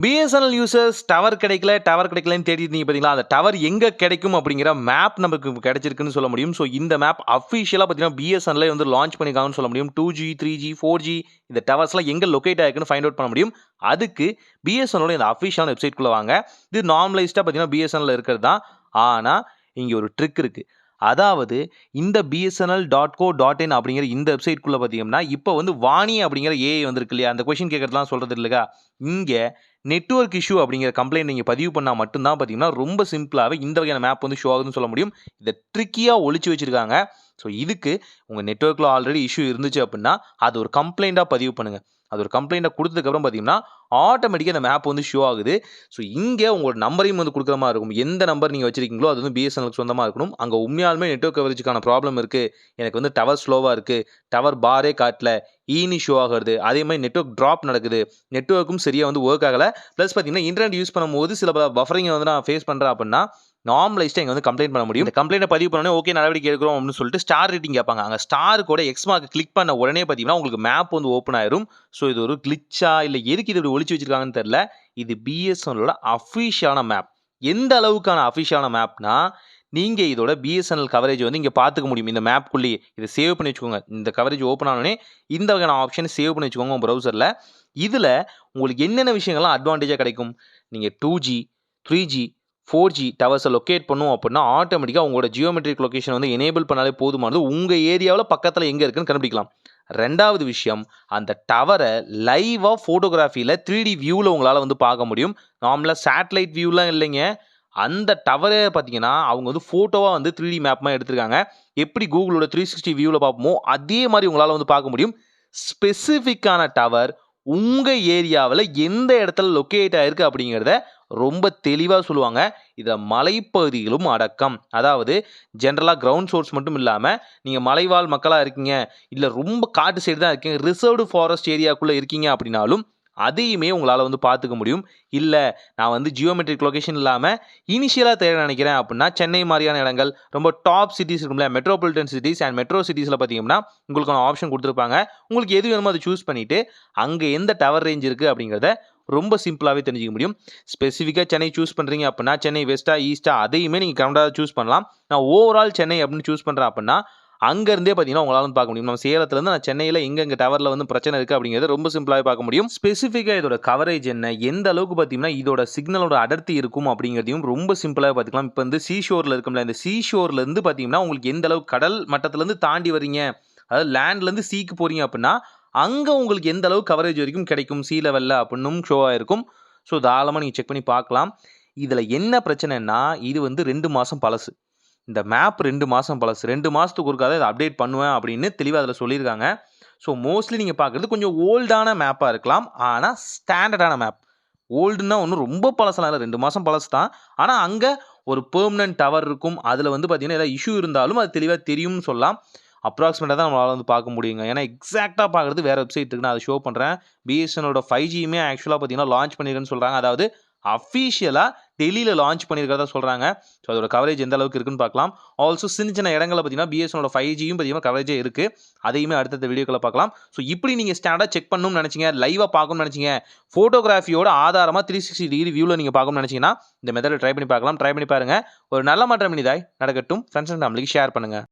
BSNL users tower கிடைக்கலன்னு தேடிட்டு இருந்தீங்க பார்த்தீங்களா? அந்த டவர் எங்க கிடைக்கும் அப்படிங்கிற மேப் நமக்கு கிடைச்சிருக்குன்னு சொல்ல முடியும். ஸோ இந்த மேப் அஃபிஷியலா பார்த்தீங்கன்னா பிஎஸ்என்எல்லே வந்து லான்ச் பண்ணியிருக்காங்கன்னு சொல்ல முடியும். 2G, 3G, 4G இந்த டவர்ஸ்லாம் எங்க லொகேட் ஆயிருக்குன்னு ஃபைண்ட் அவுட் பண்ண முடியும். அதுக்கு பிஎஸ்என்எல்லோட இந்த அஃபிஷியலான வெப்சைட்குள்ள வாங்க. இது நார்மலைஸ்டா பார்த்தீங்கன்னா பிஎஸ்என்எல்ல இருக்கிறது தான். ஆனா இங்க ஒரு ட்ரிக் இருக்கு. அதாவது இந்த bsnl.co.in அப்படிங்கிற இந்த வெப்சைட்குள்ள பார்த்தீங்கன்னா, இப்போ வந்து வாணி அப்படிங்கிற ஏஐ வந்திருக்கு இல்லையா? அந்த கொஸ்டின் கேட்கறதுலாம் சொல்றது இல்லையா? இங்க நெட்வொர்க் இஷ்யூ அப்படிங்கிற கம்ப்ளைண்ட் நீங்க பதிவு பண்ணா மட்டும் தான் பார்த்தீங்கன்னா, ரொம்ப சிம்பிளாவே இந்த வகையான மேப் வந்து ஷோ ஆகுதுன்னு சொல்ல முடியும். இத ட்ரிக்கியா ஒளிச்சு வச்சிருக்காங்க. ஸோ இதுக்கு உங்க நெட்வொர்க்ல ஆல்ரெடி இஷ்யூ இருந்துச்சு அப்படின்னா, அது ஒரு கம்ப்ளைண்ட்டா பதிவு பண்ணுங்க. அது ஒரு கம்ப்ளைண்ட்டா குடுத்ததுக்கப்புறம் பார்த்தீங்கன்னா, ஆட்டோமேட்டிக்கா அந்த மேப் வந்து ஷோ ஆகுது. ஸோ இங்க உங்களோட நம்பரையும் வந்து குடுக்குற மாரி இருக்கும். எந்த நம்பர் நீங்க வச்சிருக்கீங்களோ, அது வந்து பிஎஸ்என்எல்க்கு சொந்தமா இருக்கணும். அங்க உண்மையாலுமே நெட்வொர்க் கவரேஜ்க்கான ப்ராப்ளம் இருக்கு. எனக்கு வந்து டவர் ஸ்லோவா இருக்கு. டவர் பாரே காட்டல. ஈன்னு ஷோ ஆகுறது. அதே மாரி நெட்வொர்க் டிராப் நடக்குது. நெட்வொர்க்கும் சரியா வந்து வொர்க் ஆகல. பிளஸ் பார்த்தீங்கன்னா, இன்டர்நெட் யூஸ் பண்ணும்போது சில பஃபரிங் வந்து நான் ஃபேஸ் பண்றேன் அப்படின்னா, நார்மலைஸ்டா இங்க வந்து கம்ப்ளைண்ட் பண்ண முடியும். இந்த கம்ப்ளைண்ட்ட பதிவு பண்ணோனே ஓகே நடவடிக்கை எடுக்கிறோம் அப்படின்னு சொல்லிட்டு ஸ்டார் ரேட்டிங் கேட்பாங்க. அங்க ஸ்டார் கூட எக்ஸ் மார்க் கிளிக் பண்ண உடனே பார்த்தீங்கன்னா, உங்களுக்கு மேப் வந்து ஓப்பன் ஆயிரும். ஸோ இது ஒரு கிளிட்சா இல்ல எதுக்கு இது இப்படி ஒளிச்சு வச்சிருக்காங்கன்னு தெரியல. இது பிஎஸ்என்எல்லோட அஃபிஷியலான மேப். எந்த அளவுக்கான அஃபிஷியலான மேப்னா, நீங்க இதோட பிஎஸ்என்எல் கவரேஜ் வந்து இங்க பார்த்துக்க முடியும். இந்த மேப்க்குள்ளேயே. இத சேவ் பண்ணி வச்சுக்கோங்க. இந்த கவரேஜ் ஓப்பன் ஆனோனே இந்த வகையான ஆப்ஷன் சேவ் பண்ணி வச்சுக்கோங்க உங்க ப்ரௌசர்ல. இதுல உங்களுக்கு என்னென்ன விஷயங்கள்லாம் அட்வான்டேஜா கிடைக்கும்? நீங்க 2G, 3G, 4G டவர்ஸை லொக்கேட் பண்ணும் அப்படின்னா ஆட்டோமேட்டிக்காக உங்களோட ஜியோமெட்ரிக் லொகேஷன் வந்து எனேபிள் பண்ணாலே போதுமானது. உங்கள் ஏரியாவில் பக்கத்தில் எங்கே இருக்குன்னு கண்டுபிடிக்கலாம். ரெண்டாவது விஷயம், அந்த டவரை லைவாக ஃபோட்டோகிராஃபியில் 3D வியூவில் உங்களால் வந்து பார்க்க முடியும். நார்மலாக சேட்டலைட் வியூலாம் இல்லைங்க. அந்த டவரே பார்த்தீங்கன்னா அவங்க வந்து ஃபோட்டோவாக வந்து 3D மேப்மாக எடுத்திருக்காங்க. எப்படி கூகுளோட 360 வியூவில் பார்ப்போமோ அதே மாதிரி உங்களால் வந்து பார்க்க முடியும். ஸ்பெசிஃபிக்கான டவர் உங்கள் ஏரியாவில் எந்த இடத்துல லொக்கேட் ஆயிருக்கு அப்படிங்கிறத ரொம்ப தெளிவாக சொல்லுவாங்க. இதில் மலைப்பகுதிகளும் அடக்கம். அதாவது ஜென்ரலாக கிரவுண்ட் சோர்ஸ் மட்டும் இல்லாமல் நீங்கள் மலைவாழ் மக்களாக இருக்கீங்க, இல்லை ரொம்ப காட்டு சைடு தான் இருக்கீங்க, ரிசர்வ்டு ஃபாரஸ்ட் ஏரியாக்குள்ளே இருக்கீங்க அப்படின்னாலும் அதையுமே உங்களால் வந்து பார்த்துக்க முடியும். இல்லை நான் வந்து ஜியோமெட்ரிக் லொகேஷன் இல்லாமல் இனிஷியலாக தேட நினைக்கிறேன் அப்படின்னா சென்னை மாதிரியான இடங்கள் ரொம்ப டாப் சிட்டிஸ் இருக்கும்ல, மெட்ரோபாலிட்டன் சிட்டிஸ் அண்ட் மெட்ரோ சிட்டிஸில் பார்த்தீங்கன்னா உங்களுக்கான ஆப்ஷன் கொடுத்துருப்பாங்க. உங்களுக்கு எது வேணுமோ அதை சூஸ் பண்ணிவிட்டு அங்கே எந்த டவர் ரேஞ்ச் இருக்குது அப்படிங்கிறத ரொம்ப சிம்பிளாகவே தெரிஞ்சிக்க முடியும். ஸ்பெசிஃபிக்காக சென்னை சூஸ் பண்ணுறீங்க அப்படின்னா சென்னை வெஸ்டா ஈஸ்டா அதையுமே நீங்கள் கரெக்டாக சூஸ் பண்ணலாம். நான் ஓவரால் சென்னை அப்படின்னு சூஸ் பண்ணுறேன் அப்படின்னா அங்கேருந்தே பார்த்தீங்கன்னா உங்களால் வந்து பார்க்க முடியும். நம்ம சேலத்துலேருந்து நான் சென்னையில் எங்கெங்கே டவரில் வந்து பிரச்சனை இருக்குது அப்படிங்கிறத ரொம்ப சிம்பிளாகவே பார்க்க முடியும். ஸ்பெசிஃபிக்காக இதோட கவரேஜ் என்ன, எந்த அளவுக்கு பார்த்தீங்கன்னா இதோட சிக்னலோட அடர்த்தி இருக்கும் அப்படிங்கிறதையும் ரொம்ப சிம்பிளாக பார்த்துக்கலாம். இப்போ வந்து சீஷோரில் இருக்கும்ல, இந்த சீஷோர்லேருந்து பார்த்தீங்கன்னா உங்களுக்கு எந்த அளவுக்கு கடல் மட்டத்துலேருந்து தாண்டி வரீங்க, அதாவது லேண்ட்லேருந்து சீக்கு போகிறீங்க அப்படின்னா அங்கே உங்களுக்கு எந்த அளவு கவரேஜ் வரைக்கும் கிடைக்கும் சி லெவலில் அப்படின்னும் ஷோ ஆயிருக்கும். ஸோ தாராளமாக நீங்கள் செக் பண்ணி பார்க்கலாம். இதில் என்ன பிரச்சனைன்னா இது வந்து 2 மாதம் பழசு. இந்த மேப் 2 மாதம் பழசு. 2 மாதத்துக்கு ஒருக்காக இதை அப்டேட் பண்ணுவேன் அப்படின்னு தெளிவாக அதில் சொல்லியிருக்காங்க. ஸோ மோஸ்ட்லி நீங்கள் பார்க்குறது கொஞ்சம் ஓல்டான மேப்பாக இருக்கலாம். ஆனால் ஸ்டாண்டர்டான மேப். ஓல்டுன்னா ஒன்றும் ரொம்ப பழசெல்லாம் இல்லை, 2 மாதம் பழசு தான். ஆனால் அங்கே ஒரு பெர்மனன்ட் டவர் இருக்கும். அதில் வந்து பார்த்தீங்கன்னா ஏதாவது இஷ்யூ இருந்தாலும் அது தெளிவாக தெரியும்னு சொல்லலாம். அப்ராக்சிமேட்டாக தான் நம்மளால் வந்து பார்க்க முடியுங்க. ஏன்னா எக்ஸாக்டாக பார்க்குறது வேறு வெப்சைட் இருக்குது. நான் அதை ஷோ பண்ணுறேன். பிஎஸ்என்எலோட 5Gயுமே ஆக்சுவலாக பார்த்தீங்கன்னா லான்ச் பண்ணியிருக்குன்னு சொல்கிறாங்க. அதாவது அஃபிஷியலாக டெல்லியில் லான்ச் பண்ணியிருக்கிறதா சொல்கிறாங்க. ஸோ அதோட கவரேஜ் எந்த அளவுக்கு இருக்குன்னு பார்க்கலாம். ஆல்சோ சின்ன சின்ன இடங்களில் பார்த்தீங்கன்னா பிஎஸ்என்எலோட 5Gயும் பார்த்தீங்கன்னா கவரேஜே இருக்குது. அதையுமே அடுத்தடுத்த வீடியோக்களை பார்க்கலாம். ஸோ இப்படி நீங்கள் ஸ்டாண்டர்டாக செக் பண்ணணும்னு நினச்சிங்க, லைவாக பார்க்கணும்னு நினச்சிங்க, ஃபோட்டோகிராஃபியோட ஆதாரமாக 360 டிகிரி வியூவில் நீங்கள் பார்க்கணும்னு நினச்சிங்கன்னா இந்த மெத்தடை ட்ரை பண்ணி பார்க்கலாம். ட்ரை பண்ணி பாருங்கள். ஒரு நல்ல மாற்றம் இனிதாய் நடக்கட்டும். ஃப்ரெண்ட்ஸ் அண்ட் ஃபேமிலிக்கு ஷேர் பண்ணுங்கள்.